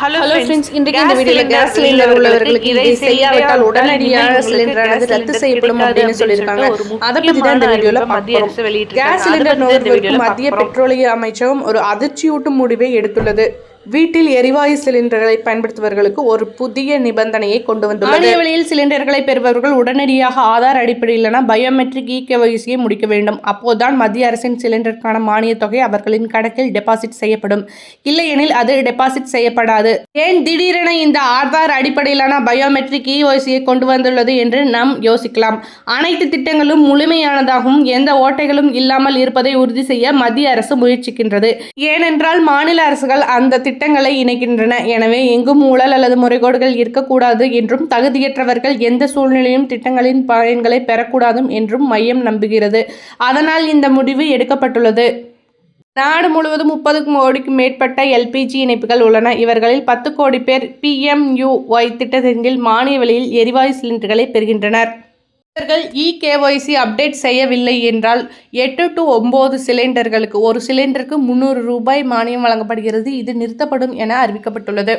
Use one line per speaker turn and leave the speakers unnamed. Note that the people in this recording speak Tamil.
ஹலோ ஃப்ரெண்ட்ஸ், இன்றைக்கு இந்த வீடியோவில் கேஸ் சிலிண்டர் உள்ளவர்களுக்கு இதை செய்யாவிட்டால் உடனடியாக சிலிண்டரானது ரத்து செய்யப்படும் அப்படின்னு சொல்லியிருக்காங்க. அதை பற்றி தான் இந்த வீடியோவில் பார்க்கிறோம். கேஸ் சிலிண்டர் நுகர்வோருக்கு மத்திய பெட்ரோலிய அமைச்சகம் ஒரு அதிர்ச்சியூட்டும் முடிவை எடுத்துள்ளது. வீட்டில் எரிவாயு சிலிண்டர்களை பயன்படுத்துபவர்களுக்கு ஒரு புதிய நிபந்தனையை கொண்டு வந்துள்ளது. மானிய விலையில் சிலிண்டர்களை பெறுபவர்கள் உடனடியாக ஆதார் அடிப்படையிலான பயோமெட்ரிக் இகேஒய்சியை முடிக்க வேண்டும். அப்போதுதான் மத்திய அரசின் சிலிண்டருக்கான மானிய தொகை அவர்களின் கணக்கில் டெபாசிட் செய்யப்படும். இல்லையெனில் அது டெபாசிட் செய்யப்படாது. ஏன் திடீரென இந்த ஆதார் அடிப்படையிலான பயோமெட்ரிக் இகேஒய்சியை கொண்டு வந்துள்ளது என்று நாம் யோசிக்கலாம். அனைத்து திட்டங்களும் முழுமையானதாகவும் எந்த ஓட்டைகளும் இல்லாமல் இருப்பதை உறுதி செய்ய மத்திய அரசு முயற்சிக்கின்றது. ஏனென்றால் மாநில அரசுகள் அந்த திட்டங்களை இணைக்கின்றன. எனவே எங்கும் ஊழல் அல்லது முறைகேடுகள் இருக்கக்கூடாது என்றும் தகுதியற்றவர்கள் எந்த சூழ்நிலையும் திட்டங்களின் பயன்களை பெறக்கூடாது என்றும் மையம் நம்புகிறது. அதனால் இந்த முடிவு எடுக்கப்பட்டுள்ளது. நாடு முழுவதும் 30 கோடிக்கும் மேற்பட்ட எல்பிஜி இணைப்புகள் உள்ளன. இவர்களில் 10 கோடி பேர் PMUY திட்டத்தின் கீழ் மானிய விலையில் எரிவாயு சிலிண்டர்களை பெறுகின்றனர். இவர்கள் இகேஒய்சி அப்டேட் செய்யவில்லை என்றால் 8 to 9 சிலிண்டர்களுக்கு ஒரு சிலிண்டருக்கு 300 ரூபாய் மானியம் வழங்கப்படுகிறது. இது நிறுத்தப்படும் என அறிவிக்கப்பட்டுள்ளது.